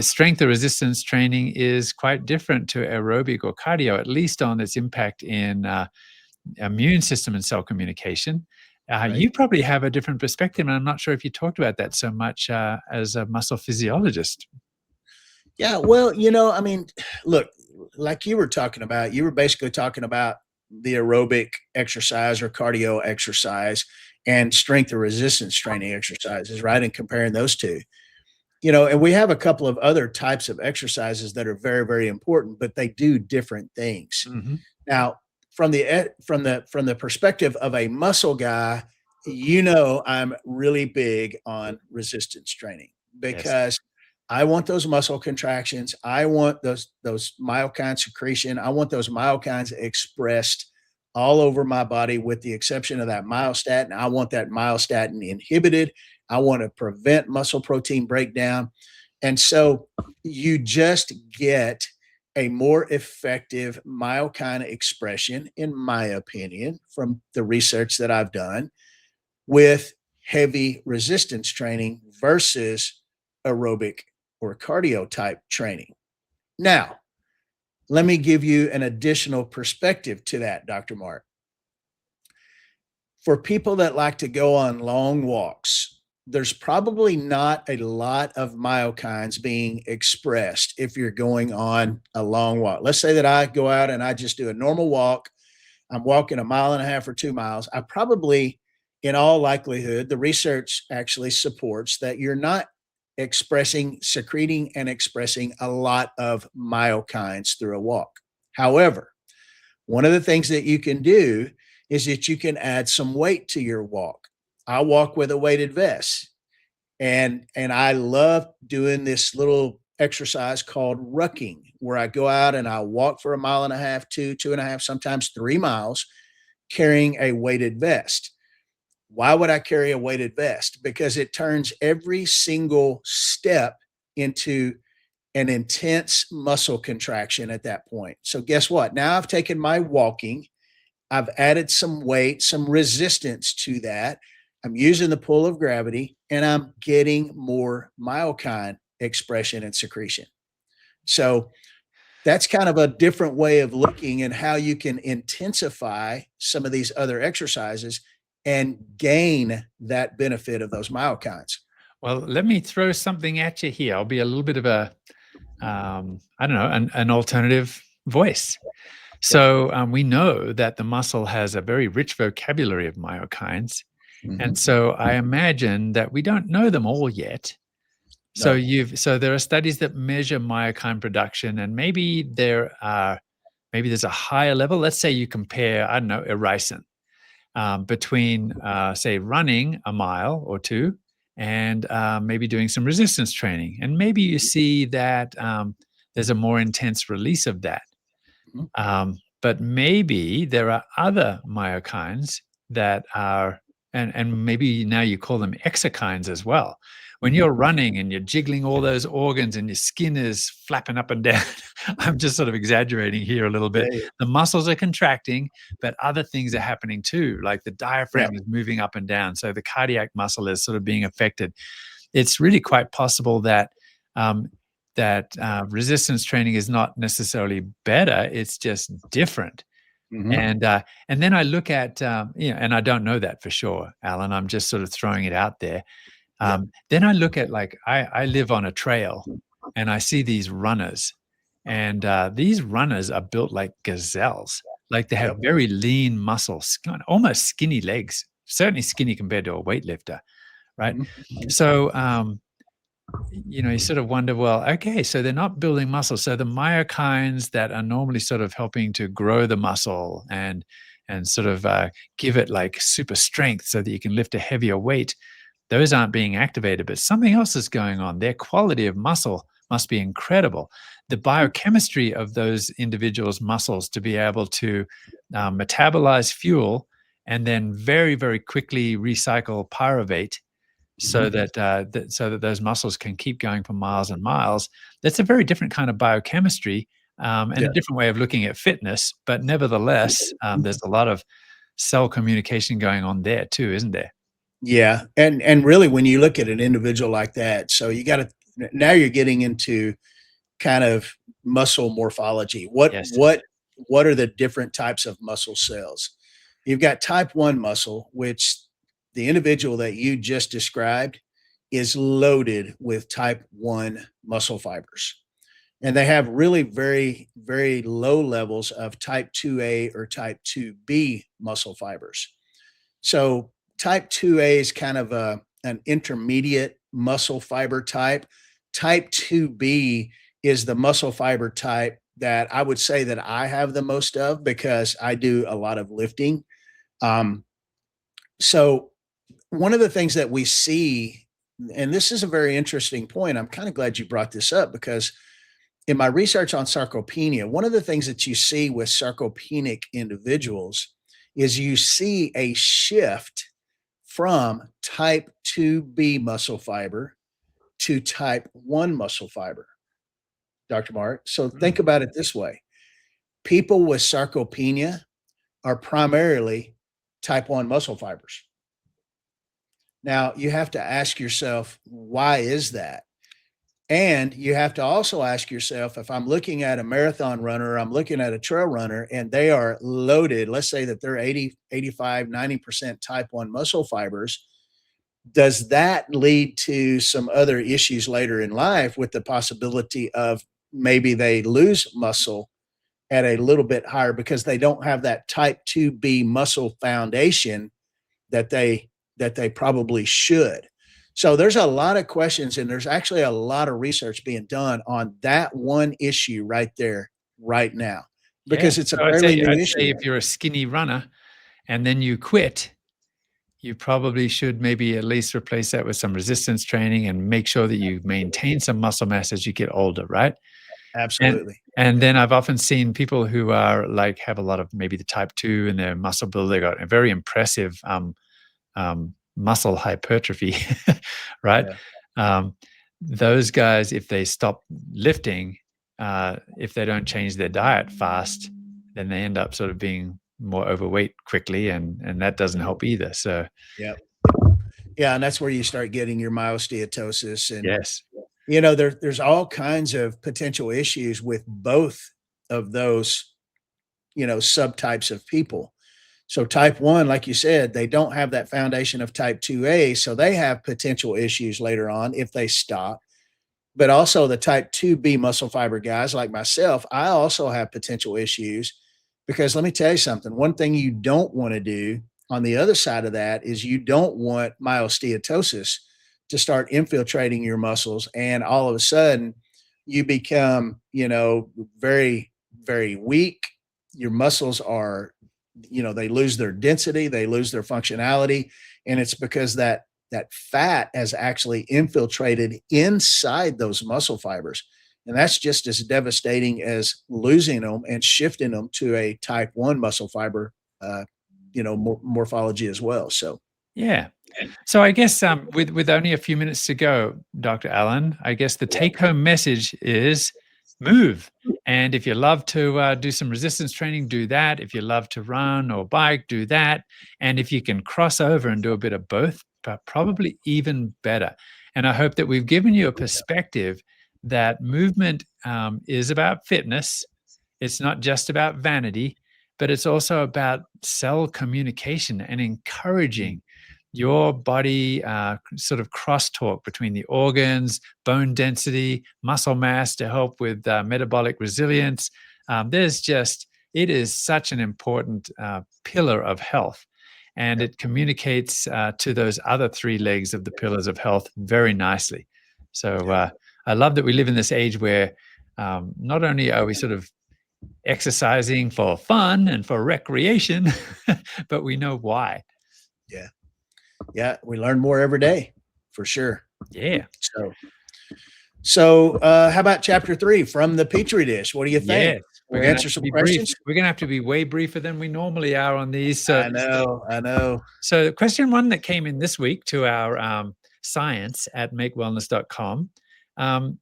strength or resistance training is quite different to aerobic or cardio, at least on its impact in immune system and cell communication. Right. You probably have a different perspective, and I'm not sure if you talked about that so much as a muscle physiologist. Yeah, well, I mean, look, like you were talking about, you were basically talking about the aerobic exercise or cardio exercise and strength or resistance training exercises, right? And comparing those two. And we have a couple of other types of exercises that are very, very important, but they do different things. Hmm. Now, from the perspective of a muscle guy, I'm really big on resistance training Yes. because I want those muscle contractions. I want those myokine secretion. I want those myokines expressed all over my body, with the exception of that myostatin. I want that myostatin inhibited. I want to prevent muscle protein breakdown. And so you just get a more effective myokine expression, in my opinion, from the research that I've done with heavy resistance training versus aerobic or cardio type training. Now, let me give you an additional perspective to that, Dr. Mark. For people that like to go on long walks, there's probably not a lot of myokines being expressed if you're going on a long walk. Let's say that I go out and I just do a normal walk. I'm walking a mile and a half or 2 miles. I probably, in all likelihood, the research actually supports that you're not secreting and expressing a lot of myokines through a walk. However, one of the things that you can do is that you can add some weight to your walk. I walk with a weighted vest, and I love doing this little exercise called rucking, where I go out and I walk for a mile and a half, 2.5, sometimes 3 miles, carrying a weighted vest. Why would I carry a weighted vest? Because it turns every single step into an intense muscle contraction at that point. So guess what? Now I've taken my walking, I've added some weight, some resistance to that. I'm using the pull of gravity, and I'm getting more myokine expression and secretion. So that's kind of a different way of looking at how you can intensify some of these other exercises and gain that benefit of those myokines. Well, let me throw something at you here. I'll be a little bit of a, I don't know, an alternative voice. Okay. So we know that the muscle has a very rich vocabulary of myokines. And Mhm. so I imagine that we don't know them all yet. So No. so there are studies that measure myokine production, and maybe there's a higher level. Let's say you compare, I don't know, erison between, say, running a mile or two and maybe doing some resistance training. And maybe you see that there's a more intense release of that. Mhm. But maybe there are other myokines that are, and maybe now you call them exokines as well. When Mhm. you're running and you're jiggling all those organs and your skin is flapping up and down, I'm just sort of exaggerating here a little Yeah, bit. yeah. The muscles are contracting, but other things are happening too, like the Yeah. diaphragm is moving up and down. So the cardiac muscle is sort of being affected. it's really quite possible that resistance training is not necessarily better; it's just different. And then I look at and I don't know that for sure, Alan. I'm just sort of throwing it out there. Then I look at, like, I live on a trail, and I see these runners, and these runners are built like gazelles. Like, they have very lean muscles, kind of almost skinny legs, certainly skinny compared to a weightlifter, right? So, you sort of wonder, well, okay, so they're not building muscle. So the myokines that are normally sort of helping to grow the muscle and sort of give it like super strength so that you can lift a heavier weight, those aren't being activated, but something else is going on. Their quality of muscle must be incredible. The biochemistry of those individuals' muscles to be able to metabolize fuel and then very, very quickly recycle pyruvate so that those muscles can keep going for miles and miles. That's a very different kind of biochemistry and a different way of looking at fitness. But nevertheless, there's a lot of cell communication going on there too, isn't there? Yeah. And really, when you look at an individual like that, so now you're getting into kind of muscle morphology. What are the different types of muscle cells? You've got type 1 muscle, which the individual that you just described is loaded with type 1 muscle fibers. And they have really very, very low levels of type 2A or type 2B muscle fibers. So type 2A is kind of an intermediate muscle fiber type. Type 2B is the muscle fiber type that I would say that I have the most of because I do a lot of lifting. So one of the things that we see, and this is a very interesting point, I'm kind of glad you brought this up because in my research on sarcopenia, one of the things that you see with sarcopenic individuals is you see a shift from type 2B muscle fiber to type 1 muscle fiber, Dr. Mark. So think about it this way. People with sarcopenia are primarily type 1 muscle fibers. Now, you have to ask yourself, why is that? And you have to also ask yourself, if I'm looking at a marathon runner, I'm looking at a trail runner, and they are loaded, let's say that they're 80, 85, 90% type 1 muscle fibers, does that lead to some other issues later in life with the possibility of maybe they lose muscle at a little bit higher because they don't have that type 2B muscle foundation that they probably should? So there's a lot of questions, and there's actually a lot of research being done on that one issue right there, right now, because it's a fairly new issue. I'd say if you're a skinny runner and then you quit, you probably should maybe at least replace that with some resistance training and make sure that you maintain some muscle mass as you get older, right? Absolutely. And then I've often seen people who are like, have a lot of maybe the type 2 in their muscle build. They got a very impressive muscle hypertrophy, right? Yeah. Those guys, if they stop lifting, if they don't change their diet fast, then they end up sort of being more overweight quickly, and that doesn't help either. So yeah, and that's where you start getting your myosteatosis, and yes, there's all kinds of potential issues with both of those subtypes of people. So type 1, like you said, they don't have that foundation of type 2A, so they have potential issues later on if they stop. But also the type 2B muscle fiber guys like myself, I also have potential issues because let me tell you something. One thing you don't want to do on the other side of that is you don't want myosteatosis to start infiltrating your muscles, and all of a sudden you become, very, very weak. Your muscles are they lose their density, they lose their functionality. And it's because that fat has actually infiltrated inside those muscle fibers. And that's just as devastating as losing them and shifting them to a type 1 muscle fiber, morphology as well. So, yeah. So I guess with only a few minutes to go, Dr. Allen, I guess the take-home message is move. And if you love to do some resistance training, do that. If you love to run or bike, do that. And if you can cross over and do a bit of both, probably even better. And I hope that we've given you a perspective that movement is about fitness. It's not just about vanity, but it's also about cell communication and encouraging your body sort of crosstalk between the organs, bone density, muscle mass to help with metabolic resilience. It is such an important pillar of health. And it communicates to those other three legs of the pillars of health very nicely. So I love that we live in this age where not only are we sort of exercising for fun and for recreation, but we know why. Yeah. Yeah. We learn more every day for sure. Yeah. So how about chapter 3 from the Petri dish? What do you think? Yeah. We'll answer some questions. We're going to have to be way briefer than we normally are on these. So, I know. So question 1 that came in this week to our science@makewellness.com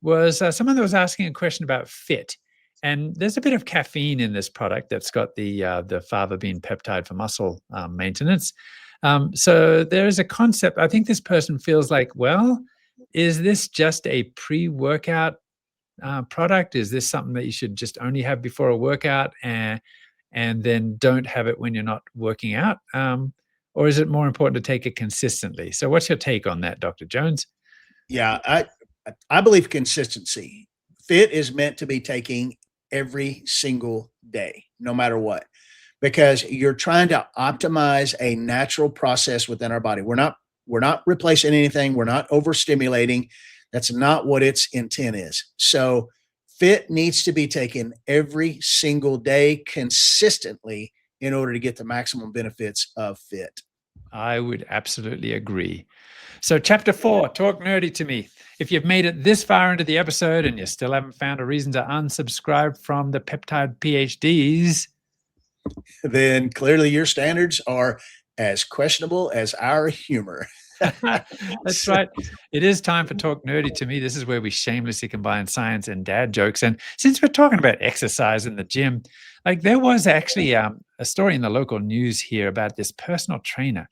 was someone that was asking a question about fit. And there's a bit of caffeine in this product that's got the fava bean peptide for muscle maintenance. So there's a concept. I think this person feels like, well, is this just a pre-workout product? Is this something that you should just only have before a workout and then don't have it when you're not working out? Or is it more important to take it consistently? So what's your take on that, Dr. Jones? Yeah, I believe consistency. Fit is meant to be taking every single day, no matter what, because you're trying to optimize a natural process within our body. We're not replacing anything. We're not overstimulating. That's not what its intent is. So fit needs to be taken every single day consistently in order to get the maximum benefits of fit. I would absolutely agree. So chapter 4, talk nerdy to me. If you've made it this far into the episode and you still haven't found a reason to unsubscribe from the Peptide PhDs, then clearly your standards are as questionable as our humor. That's right. It is time for Talk Nerdy to Me. This is where we shamelessly combine science and dad jokes. And since we're talking about exercise in the gym, like there was actually a story in the local news here about this personal trainer.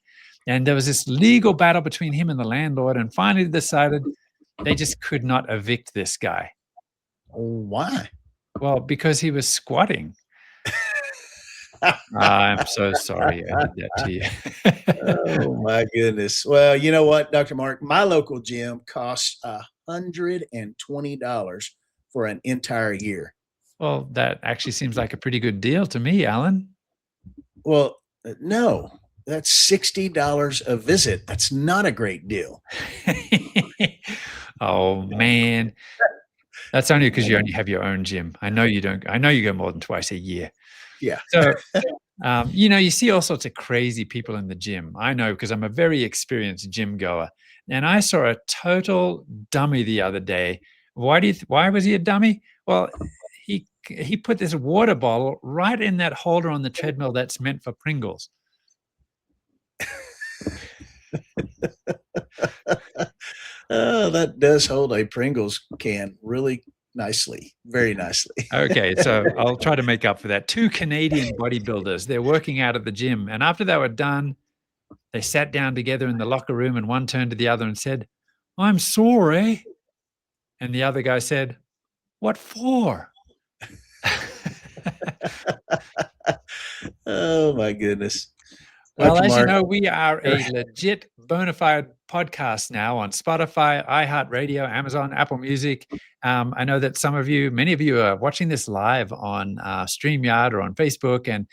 And there was this legal battle between him and the landlord, and finally decided they just could not evict this guy. Why? Well, because he was squatting. I'm so sorry I did that to you. Oh my goodness. Well, you know what, Dr. Mark, my local gym costs $120 for an entire year. Well, that actually seems like a pretty good deal to me, Alan. Well, no, that's $60 a visit. That's not a great deal. Oh man. That's only because you only have your own gym. I know you don't. I know you go more than twice a year. Yeah. So, you see all sorts of crazy people in the gym. I know because I'm a very experienced gym goer. And I saw a total dummy the other day. Why was he a dummy? Well, he put this water bottle right in that holder on the treadmill that's meant for Pringles. Oh, that does hold a Pringles can really nicely, very nicely. Okay, so I'll try to make up for that. 2 Canadian bodybuilders, they're working out at the gym. And after they were done, they sat down together in the locker room and one turned to the other and said, "I'm sore, eh?" And the other guy said, "What for?" Oh, my goodness. Well, Dr. as you Mark, know, we are a legit bona fide podcast now on Spotify, iHeartRadio, Amazon, Apple Music. I know that many of you are watching this live on StreamYard or on Facebook. And,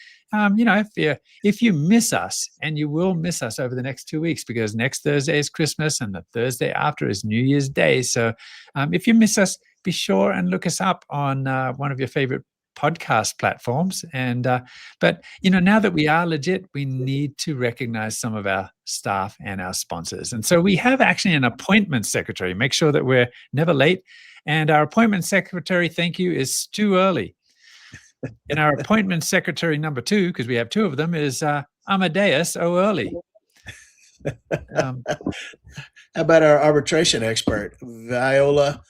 if you miss us, and you will miss us over the next 2 weeks, because next Thursday is Christmas and the Thursday after is New Year's Day. So if you miss us, be sure and look us up on one of your favorite podcast platforms. And but now that we are legit, we need to recognize some of our staff and our sponsors. And so we have actually an appointment secretary. Make sure that we're never late. And our appointment secretary, thank you, is Stu Early. And our appointment secretary number 2, because we have 2 of them, is Amadeus O'Early. How about our arbitration expert, Viola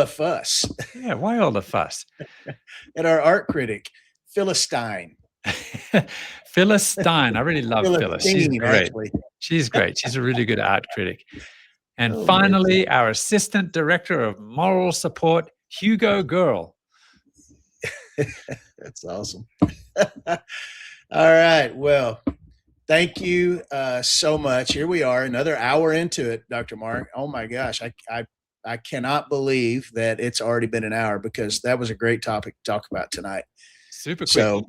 Fuss? Yeah, why all the fuss? And our art critic, Philistine. Phyllis Stein. I really love Phyllis. She's great. Actually. She's great. She's a really good art critic. And finally, our Assistant Director of Moral Support, Hugo Girl. That's awesome. All right. Well, thank you so much. Here we are, another hour into it, Dr. Mark. Oh my gosh. I cannot believe that it's already been an hour, because that was a great topic to talk about tonight. Super quick.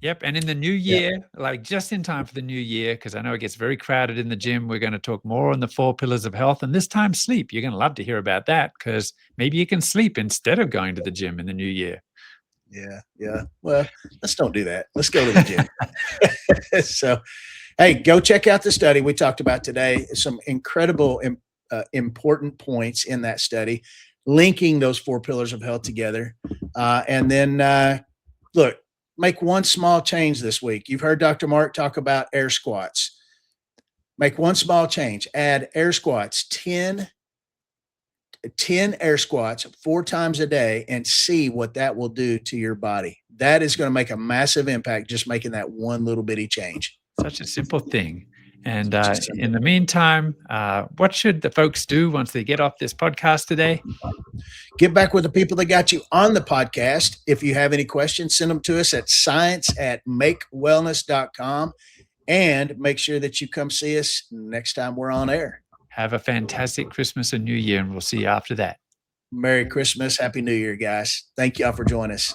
Yep. And in the new year, like just in time for the new year, because I know it gets very crowded in the gym, we're going to talk more on the 4 pillars of health, and this time sleep. You're going to love to hear about that, because maybe you can sleep instead of going to the gym in the new year. Yeah. Well, let's don't do that. Let's go to the gym. So, hey, go check out the study we talked about today. Some incredible, important points in that study, linking those 4 pillars of health together. And then, look, make one small change this week. You've heard Dr. Mark talk about air squats. Make one small change. Add air squats, 10 air squats 4 times a day, and see what that will do to your body. That is going to make a massive impact, just making that one little bitty change. Such a simple thing. And in the meantime, what should the folks do once they get off this podcast today? Get back with the people that got you on the podcast. If you have any questions, send them to us at science@makewellness.com, and make sure that you come see us next time we're on air. Have a fantastic Christmas and New Year, and we'll see you after that. Merry Christmas. Happy New Year, guys. Thank y'all for joining us.